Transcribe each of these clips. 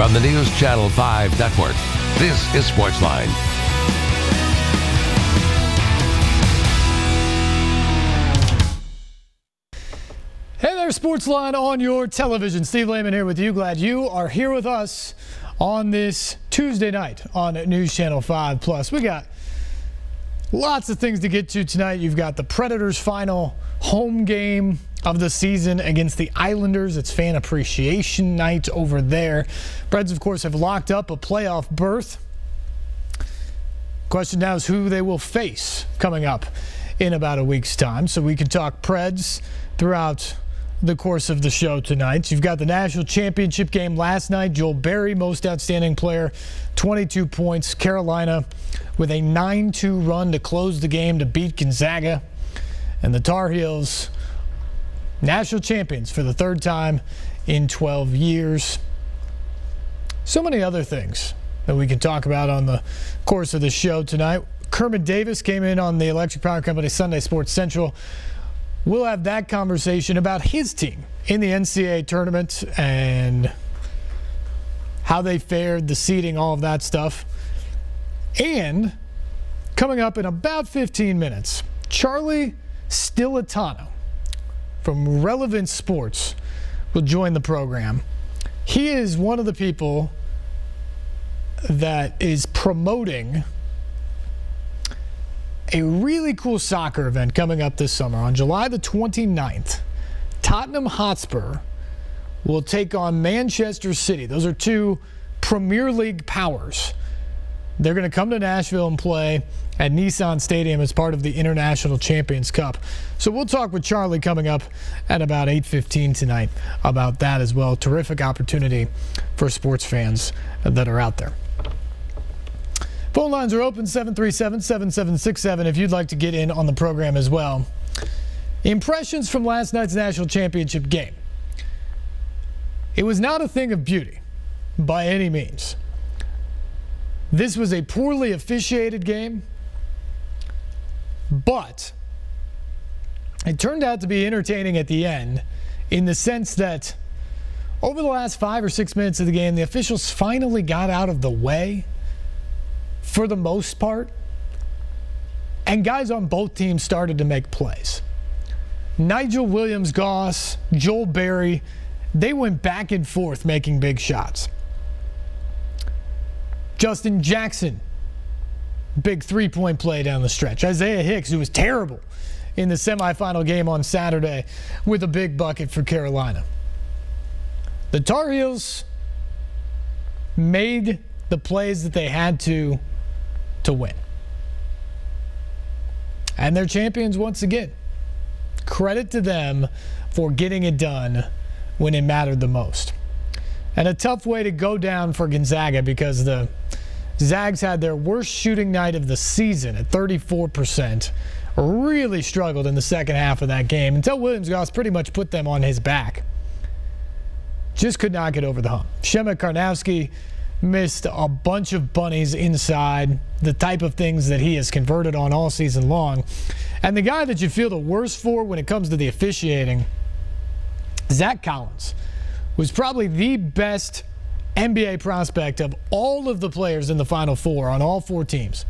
on the News Channel 5 network. This is SportsLine. Hey there, SportsLine on your television. Steve Layman here with you. Glad you are here with us on this Tuesday night on News Channel 5 Plus. We got lots of things to get to tonight. You've got the Predators' final home game of the season against the Islanders. It's fan appreciation night over there. Preds, of course, have locked up a playoff berth. Question now is who they will face coming up in about a week's time. So we can talk Preds throughout the course of the show tonight. You've got the national championship game last night. Joel Berry, most outstanding player, 22 points. Carolina with a 9-2 run to close the game to beat Gonzaga. And the Tar Heels, national champions for the third time in 12 years. So many other things that we can talk about on the course of the show tonight. Kermit Davis came in on the Electric Power Company Sunday Sports Central. We'll have that conversation about his team in the NCAA tournament and how they fared, the seeding, all of that stuff. And coming up in about 15 minutes, Charlie Stillitano from Relevant Sports will join the program. He is one of the people that is promoting a really cool soccer event coming up this summer. On July the 29th, Tottenham Hotspur will take on Manchester City. Those are two Premier League powers. They're going to come to Nashville and play at Nissan Stadium as part of the International Champions Cup. So we'll talk with Charlie coming up at about 8:15 tonight about that as well. Terrific opportunity for sports fans that are out there. Phone lines are open, 737-7767, if you'd like to get in on the program as well. Impressions from last night's national championship game. It was not a thing of beauty by any means. This was a poorly officiated game, but it turned out to be entertaining at the end in the sense that over the last 5 or 6 minutes of the game, the officials finally got out of the way for the most part, and guys on both teams started to make plays. Nigel Williams-Goss, Joel Berry, they went back and forth making big shots. Justin Jackson, big three-point play down the stretch. Isaiah Hicks, who was terrible in the semifinal game on Saturday, with a big bucket for Carolina. The Tar Heels made the plays that they had to win. And they're champions once again. Credit to them for getting it done when it mattered the most. And a tough way to go down for Gonzaga because the Zags had their worst shooting night of the season at 34%. Really struggled in the second half of that game until Williams-Goss pretty much put them on his back. Just could not get over the hump. Shemek Karnowski missed a bunch of bunnies inside, the type of things that he has converted on all season long. And the guy that you feel the worst for when it comes to the officiating, Zach Collins, was probably the best NBA prospect of all of the players in the Final Four on all four teams.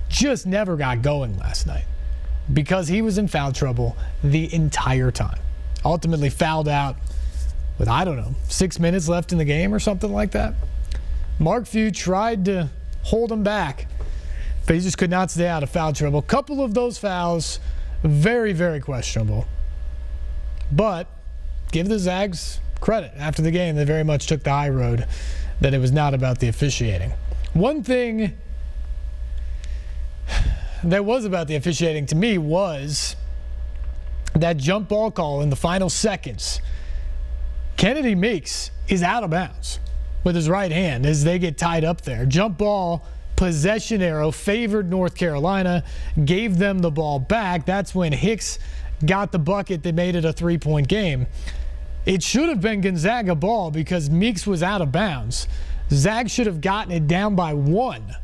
Just never got going last night because he was in foul trouble the entire time. Ultimately fouled out with, I don't know, 6 minutes left in the game or something like that. Mark Few tried to hold him back, but he just could not stay out of foul trouble. A couple of those fouls, very, very questionable. But give the Zags credit. After the game, they very much took the high road that it was not about the officiating. One thing that was about the officiating to me was that jump ball call in the final seconds. Kennedy Meeks is out of bounds with his right hand as they get tied up there. Jump ball, possession arrow, favored North Carolina, gave them the ball back. That's when Hicks got the bucket that made it a three-point game. It should have been Gonzaga ball because Meeks was out of bounds. Zags should have gotten it down by 1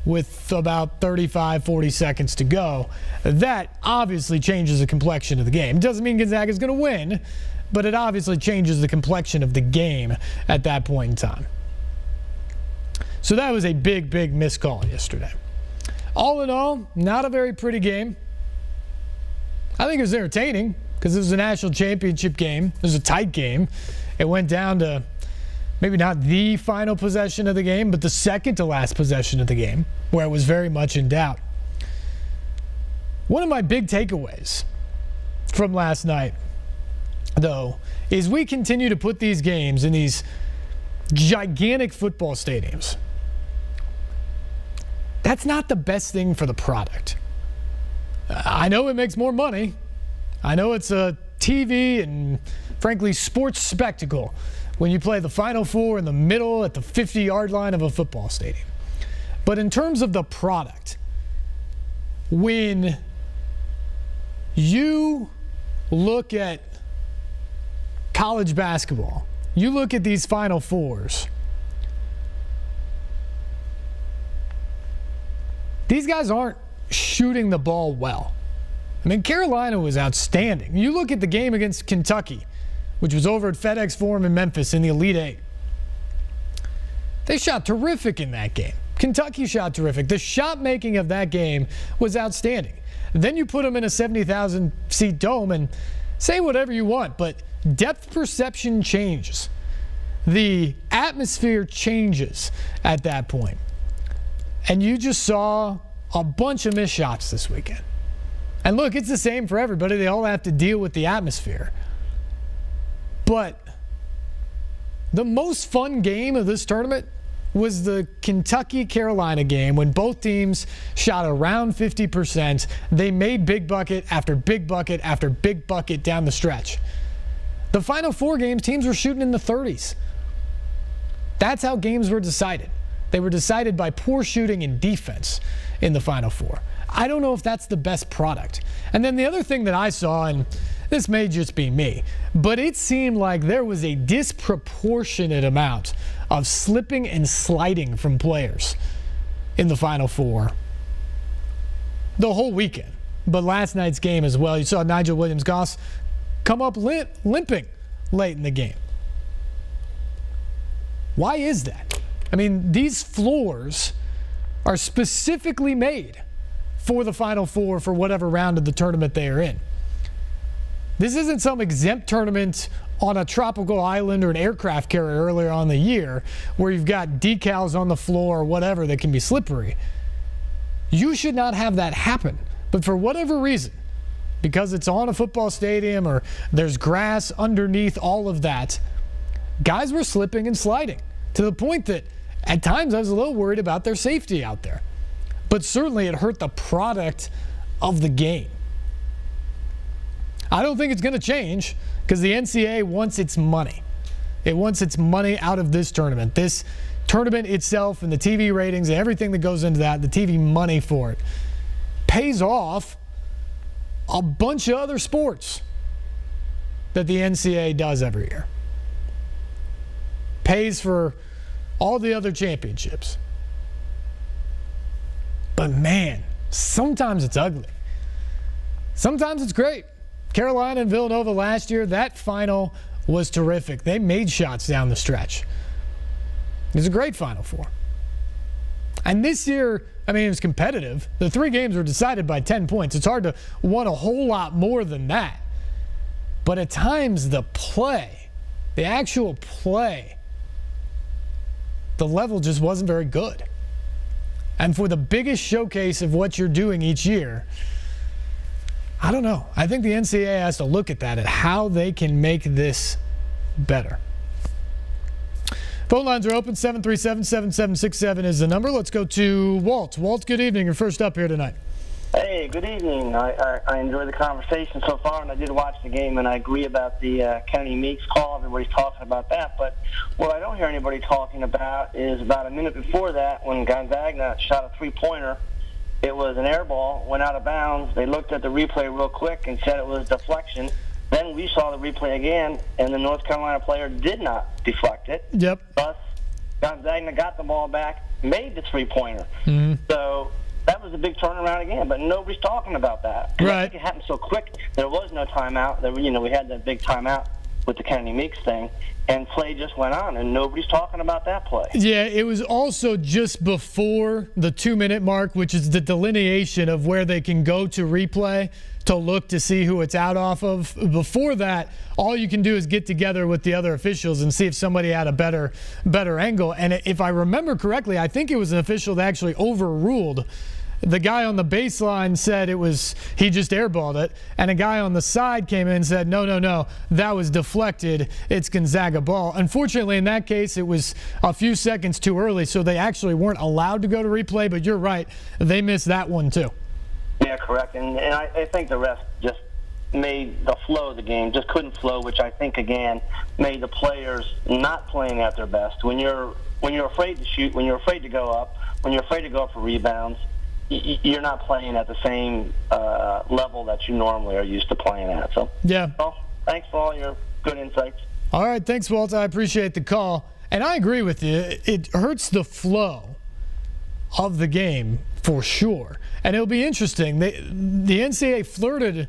with about 35, 40 seconds to go. That obviously changes the complexion of the game. It doesn't mean Gonzaga is going to win, but it obviously changes the complexion of the game at that point in time. So that was a big, big missed call yesterday. All in all, not a very pretty game. I think it was entertaining because it was a national championship game. It was a tight game. It went down to maybe not the final possession of the game, but the second to last possession of the game, where it was very much in doubt. One of my big takeaways from last night, though, is we continue to put these games in these gigantic football stadiums. That's not the best thing for the product. I know it makes more money. I know it's a TV and, frankly, sports spectacle when you play the Final Four in the middle at the 50-yard line of a football stadium. But in terms of the product, when you look at college basketball, you look at these Final Fours, these guys aren't shooting the ball well. I mean, Carolina was outstanding. You look at the game against Kentucky, which was over at FedEx Forum in Memphis in the Elite Eight. They shot terrific in that game. Kentucky shot terrific. The shot making of that game was outstanding. Then you put them in a 70,000-seat dome and say whatever you want, but depth perception changes. The atmosphere changes at that point. And you just saw a bunch of missed shots this weekend. And look, it's the same for everybody. They all have to deal with the atmosphere. But the most fun game of this tournament was the Kentucky-Carolina game when both teams shot around 50%. They made big bucket after big bucket after big bucket down the stretch. The Final Four games, teams were shooting in the 30s. That's how games were decided. They were decided by poor shooting and defense in the Final Four. I don't know if that's the best product. And then the other thing that I saw, and this may just be me, but it seemed like there was a disproportionate amount of slipping and sliding from players in the Final Four the whole weekend. But last night's game as well, you saw Nigel Williams-Goss come up limping late in the game. Why is that? I mean, these floors are specifically made for the Final Four for whatever round of the tournament they are in. This isn't some exempt tournament on a tropical island or an aircraft carrier earlier on in the year where you've got decals on the floor or whatever that can be slippery. You should not have that happen. But for whatever reason, because it's on a football stadium or there's grass underneath all of that, guys were slipping and sliding to the point that at times I was a little worried about their safety out there. But certainly it hurt the product of the game. I don't think it's going to change because the NCAA wants its money. It wants its money out of this tournament. This tournament itself and the TV ratings and everything that goes into that, the TV money for it, pays off a bunch of other sports that the NCAA does every year. Pays for all the other championships. But man, sometimes it's ugly. Sometimes it's great. Carolina and Villanova last year, that final was terrific. They made shots down the stretch. It was a great Final Four. And this year, I mean, it was competitive. The three games were decided by 10 points. It's hard to want a whole lot more than that. But at times, the play, the actual play, the level just wasn't very good. And for the biggest showcase of what you're doing each year, I don't know. I think the NCAA has to look at that, at how they can make this better. Phone lines are open. 737-7767 is the number. Let's go to Walt. Walt, good evening. You're first up here tonight. Hey, good evening. I enjoyed the conversation so far, and I did watch the game, and I agree about the Kennedy Meeks call. Everybody's talking about that. But what I don't hear anybody talking about is about a minute before that when Gonzaga shot a three-pointer. It was an air ball, went out of bounds. They looked at the replay real quick and said it was deflection. Then we saw the replay again, and the North Carolina player did not deflect it. Yep. Thus, Gonzaga got the ball back, made the three-pointer. Mm-hmm. So that was a big turnaround again, but nobody's talking about that. Right. I think it happened so quick. There was no timeout. We had that big timeout. with the Kennedy Meeks thing, and play just went on, and nobody's talking about that play. Yeah, it was also just before the 2-minute mark, which is the delineation of where they can go to replay to look to see who it's out off of. Before that, all you can do is get together with the other officials and see if somebody had a better angle. And if I remember correctly, I think it was an official that actually overruled. The guy on the baseline said he just airballed it, and a guy on the side came in and said, no, that was deflected. It's Gonzaga ball. Unfortunately, in that case, it was a few seconds too early, so they actually weren't allowed to go to replay, but you're right. They missed that one too. Yeah, correct. And I think the rest just made the flow of the game just couldn't flow, which I think, again, made the players not playing at their best. When you're afraid to shoot, when you're afraid to go up, when you're afraid to go up for rebounds, you're not playing at the same level that you normally are used to playing at. So, yeah. Well, thanks for all your good insights. All right, thanks, Walt. I appreciate the call. And I agree with you. It hurts the flow of the game for sure. And it'll be interesting. The NCAA flirted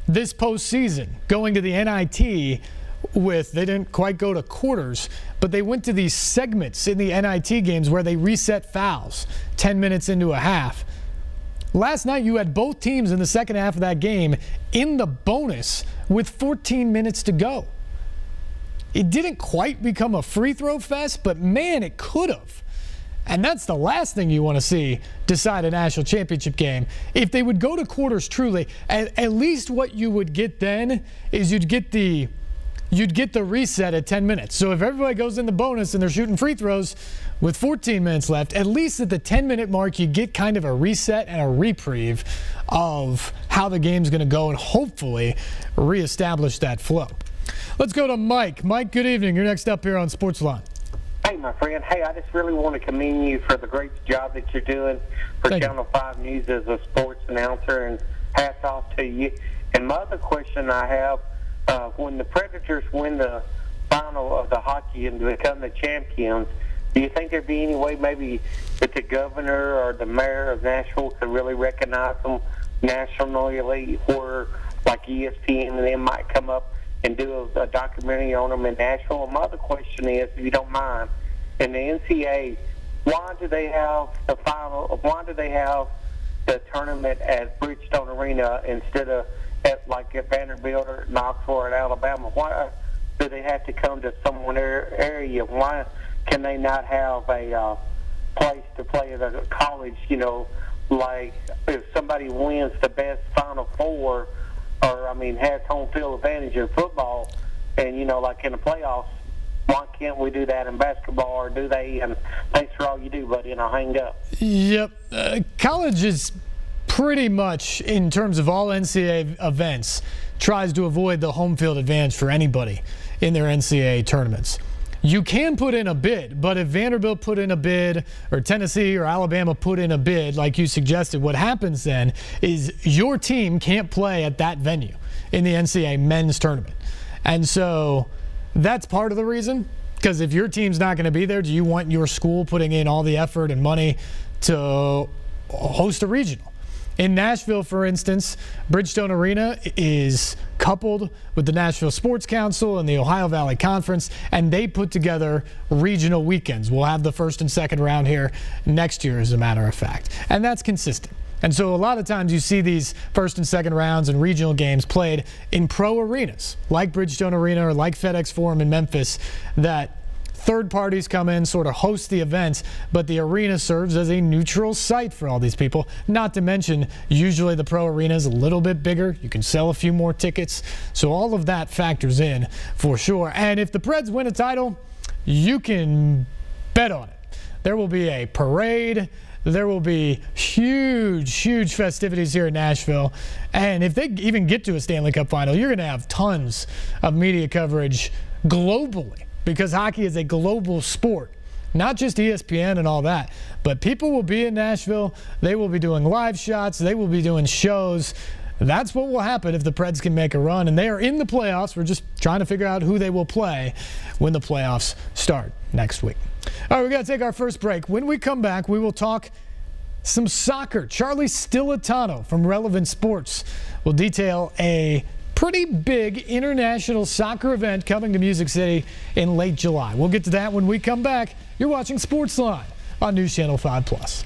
this postseason going to the NIT with, they didn't quite go to quarters, but they went to these segments in the NIT games where they reset fouls 10 minutes into a half. Last night you had both teams in the second half of that game in the bonus with 14 minutes to go. It didn't quite become a free throw fest, but man, it could have. And that's the last thing you want to see decide a national championship game. If they would go to quarters truly, at least what you would get then is you'd get the reset at 10 minutes. So if everybody goes in the bonus and they're shooting free throws with 14 minutes left, at least at the 10-minute mark, you get kind of a reset and a reprieve of how the game's going to go and hopefully reestablish that flow. Let's go to Mike. Mike, good evening. You're next up here on SportsLine. Hey, my friend. Hey, I just really want to commend you for the great job that you're doing for Channel 5 News as a sports announcer, and hats off to you. And my other question I have, when the Predators win the final of the hockey and become the champions, do you think there'd be any way maybe that the governor or the mayor of Nashville could really recognize them nationally, where like ESPN and them might come up and do a documentary on them in Nashville? And my other question is, if you don't mind, in the NCAA, why do they have the final? Why do they have the tournament at Bridgestone Arena instead of at Vanderbilt or Knoxville or at Alabama? Why do they have to come to some area? Why can they not have a place to play at a college? You know, like if somebody wins the best Final Four, or has home field advantage in football, and like in the playoffs, why can't we do that in basketball, or do they? And thanks for all you do, buddy, and I'll hang up. Yep. College is pretty much, in terms of all NCAA events, tries to avoid the home field advantage for anybody in their NCAA tournaments. You can put in a bid, but if Vanderbilt put in a bid, or Tennessee or Alabama put in a bid, like you suggested, what happens then is your team can't play at that venue in the NCAA men's tournament. And so that's part of the reason, because if your team's not going to be there, do you want your school putting in all the effort and money to host a regional? In Nashville, for instance, Bridgestone Arena is coupled with the Nashville Sports Council and the Ohio Valley Conference, and they put together regional weekends. We'll have the first and second round here next year, as a matter of fact. And that's consistent. And so a lot of times you see these first and second rounds and regional games played in pro arenas, like Bridgestone Arena or like FedEx Forum in Memphis, that third parties come in, sort of host the events, but the arena serves as a neutral site for all these people. Not to mention, usually the pro arena is a little bit bigger. You can sell a few more tickets. So all of that factors in for sure. And if the Preds win a title, you can bet on it. There will be a parade. There will be huge festivities here in Nashville. And if they even get to a Stanley Cup final, you're going to have tons of media coverage globally, because hockey is a global sport, not just ESPN and all that. But people will be in Nashville. They will be doing live shots. They will be doing shows. That's what will happen if the Preds can make a run. And they are in the playoffs. We're just trying to figure out who they will play when the playoffs start next week. All right, we got to take our first break. When we come back, we will talk some soccer. Charlie Stillitano from Relevant Sports will detail a pretty big international soccer event coming to Music City in late July. We'll get to that when we come back. You're watching SportsLine on News Channel 5+.